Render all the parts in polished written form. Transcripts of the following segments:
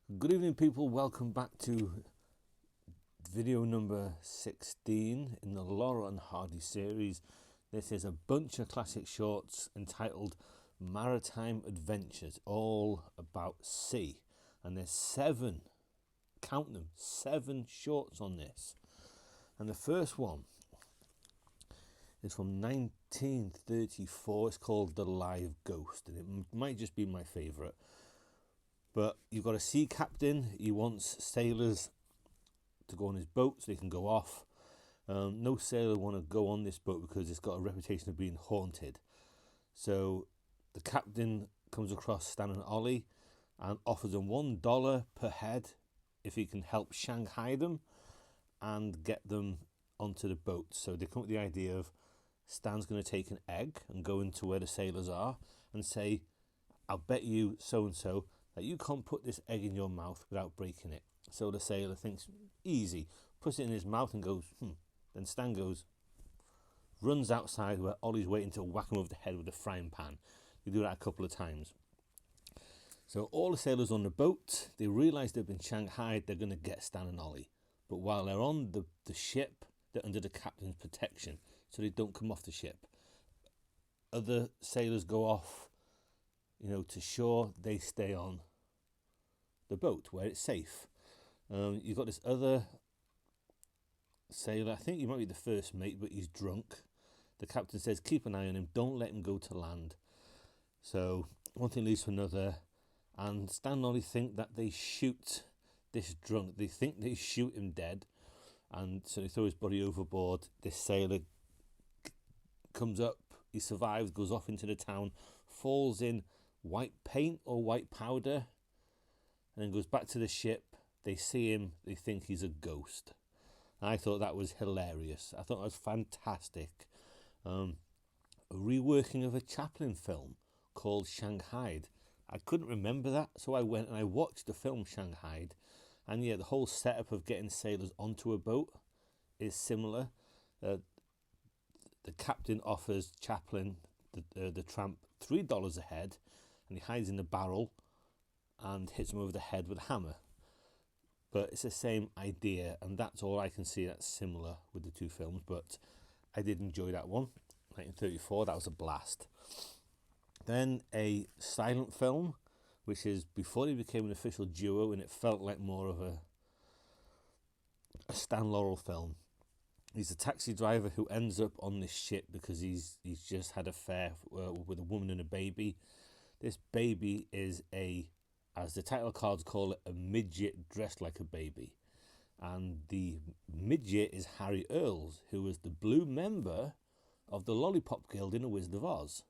Good evening, people. Welcome back to video number 16 in the Laurel and Hardy series. This is a bunch of classic shorts entitled Maritime Adventures, all about sea. And there's 7, count them, 7 shorts on this. And the first one is from 1934. It's called The Live Ghost, and it might just be my favourite. But you've got a sea captain. He wants sailors to go on his boat so they can go off. No sailor want to go on this boat because it's got a reputation of being haunted. So the captain comes across Stan and Ollie and offers them $1 per head if he can help Shanghai them and get them onto the boat. So they come up with the idea of Stan's going to take an egg and go into where the sailors are and say, "I'll bet you so-and-so that you can't put this egg in your mouth without breaking it." So the sailor thinks, easy, puts it in his mouth and goes, Then Stan goes, runs outside where Ollie's waiting to whack him over the head with a frying pan. They do that a couple of times. So all the sailors on the boat, they realise they've been shanghaied, they're going to get Stan and Ollie. But while they're on the ship, they're under the captain's protection, so they don't come off the ship. Other sailors go off, to shore. They stay on the boat where it's safe. You've got this other sailor, I think he might be the first mate, but he's drunk. The captain says, keep an eye on him, don't let him go to land. So one thing leads to another, and Stan and Ollie think that they shoot this drunk. They think they shoot him dead, and so they throw his body overboard. This sailor comes up, he survives, goes off into the town, falls in white paint or white powder, and then goes back to the ship. They see him, they think he's a ghost. I thought that was hilarious. I thought that was fantastic. A reworking of a Chaplin film called Shanghaied. I couldn't remember that, so I went and I watched the film Shanghaied. And yeah, the whole setup of getting sailors onto a boat is similar. The captain offers Chaplin, the tramp, $3 a head, and he hides in the barrel and hits him over the head with a hammer. But it's the same idea, and that's all I can see that's similar with the two films. But I did enjoy that one. 1934, that was a blast. Then a silent film, which is before they became an official duo, and it felt like more of a Stan Laurel film. He's a taxi driver who ends up on this ship because he's just had an affair with a woman and a baby. This baby is as the title cards call it, a midget dressed like a baby. And the midget is Harry Earls, who was the blue member of the Lollipop Guild in A Wizard of Oz.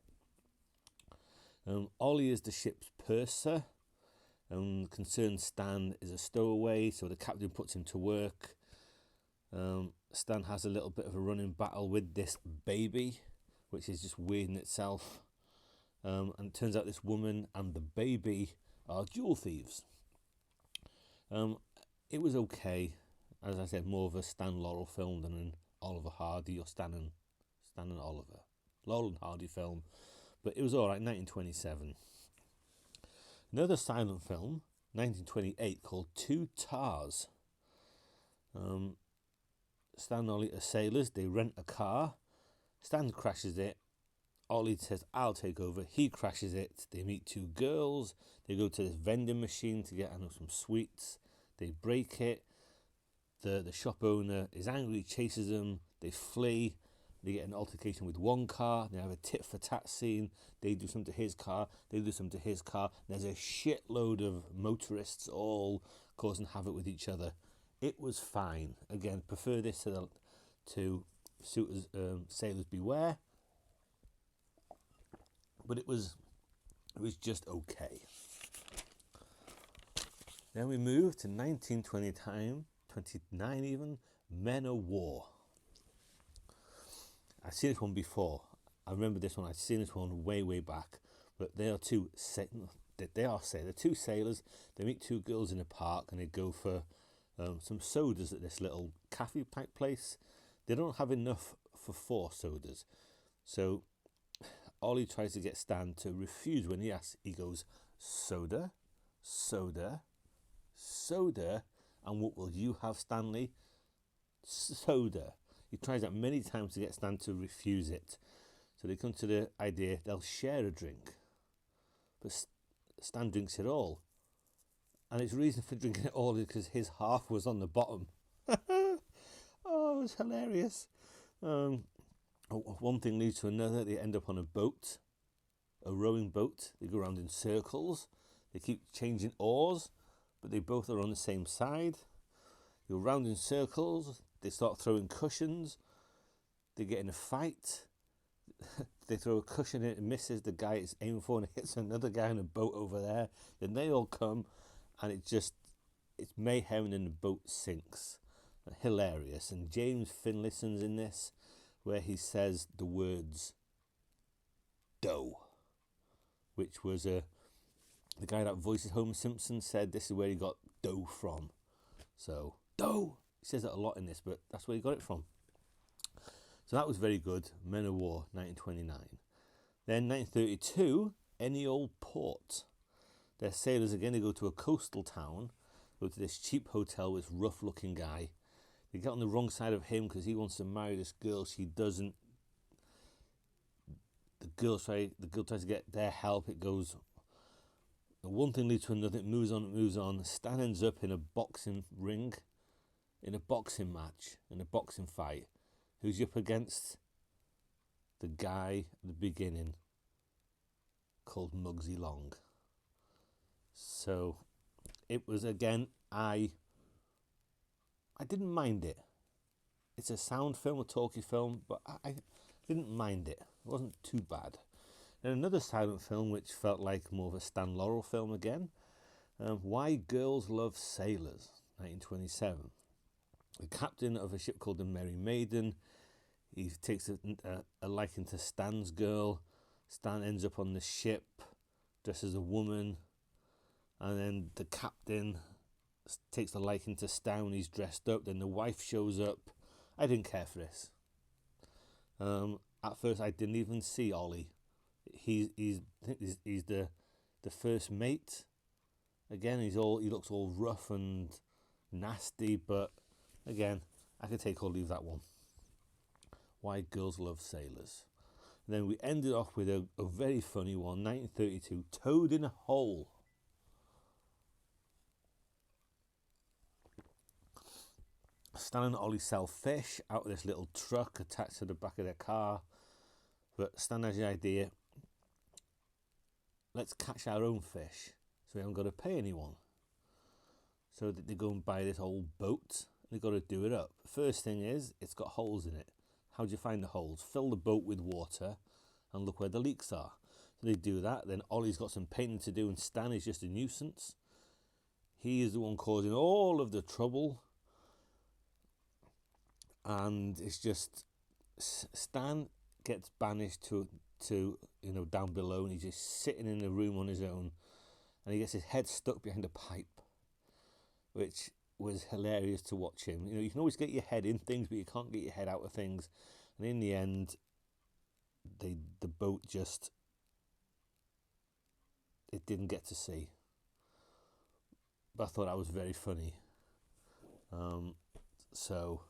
Ollie is the ship's purser. Concerned Stan is a stowaway, so the captain puts him to work. Stan has a little bit of a running battle with this baby, which is just weird in itself. And it turns out this woman and the baby are jewel thieves. It was okay. As I said, more of a Stan Laurel film than an Oliver Hardy or Stan and Oliver. Laurel and Hardy film. But it was alright, 1927. Another silent film, 1928, called Two Tars. Stan and Ollie are sailors. They rent a car. Stan crashes it. Ollie says, I'll take over. He crashes it. They meet 2 girls. They go to this vending machine to get some sweets. They break it. The shop owner is angry, chases them. They flee. They get an altercation with one car. They have a tit for tat scene. They do something to his car. They do something to his car. There's a shitload of motorists all causing havoc with each other. It was fine. Again, prefer this to Suitors, Sailors Beware. But it was just okay. Then we move to 1929 even, Men of War. I've seen this one before. I remember this one. I've seen this one way back. But they're two sailors. They meet 2 girls in a park and they go for some sodas at this little cafe pipe place. They don't have enough for 4 sodas. So Ollie tries to get Stan to refuse when he asks. He goes, soda, soda, soda. And what will you have, Stanley? Soda. He tries that many times to get Stan to refuse it. So they come to the idea they'll share a drink. But Stan drinks it all. And his reason for drinking it all is because his half was on the bottom. Oh, it was hilarious. One thing leads to another. They end up on a boat, a rowing boat. They go around in circles. They keep changing oars, but they both are on the same side. They go round in circles. They start throwing cushions. They get in a fight. They throw a cushion in, it misses the guy it's aiming for, and it hits another guy in a boat over there. Then they all come, and it's mayhem, and then the boat sinks. Hilarious. And James Finlayson's in this, where he says the words dough, which was the guy that voices Homer Simpson said this is where he got dough from. So dough, he says that a lot in this, but that's where he got it from. So that was very good. Men of War, 1929. Then 1932, Any Old Port. They're sailors again. They go to a coastal town, go to this cheap hotel with this rough-looking guy. They get on the wrong side of him because he wants to marry this girl. She doesn't. The girl tries to get their help. It goes. One thing leads to another. It moves on. Stan ends up in a boxing ring, in a boxing match, in a boxing fight. Who's he up against? The guy at the beginning called Muggsy Long. So it was, again, I didn't mind it. It's a sound film, a talkie film, but I didn't mind it. It wasn't too bad. Then another silent film which felt like more of a Stan Laurel film again. Why Girls Love Sailors, 1927. The captain of a ship called the Merry Maiden, he takes a liking to Stan's girl. Stan ends up on the ship, dressed as a woman, and then the captain takes a liking to Stan. He's dressed up. Then the wife shows up. I didn't care for this. At first, I didn't even see Ollie. He's the first mate. Again, he looks all rough and nasty, but again, I could take or leave that one. Why Girls Love Sailors. And then we ended off with a very funny one, 1932, Toad in a Hole. Stan and Ollie sell fish out of this little truck attached to the back of their car. But Stan has the idea, let's catch our own fish so we haven't got to pay anyone. So they go and buy this old boat. They've got to do it up. First thing is, it's got holes in it. How do you find the holes? Fill the boat with water and look where the leaks are. So they do that. Then Ollie's got some painting to do and Stan is just a nuisance. He is the one causing all of the trouble. And it's just, Stan gets banished to down below, and he's just sitting in a room on his own, and he gets his head stuck behind a pipe, which was hilarious to watch him. You can always get your head in things, but you can't get your head out of things. And in the end, the boat just, it didn't get to sea. But I thought that was very funny. So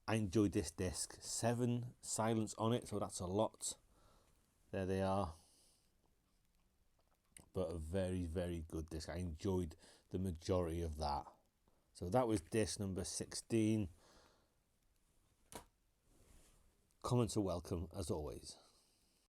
I enjoyed this disc. 7 silents on it, so that's a lot. There they are. But a very, very good disc. I enjoyed the majority of that. So that was disc number 16. Comments are welcome, as always.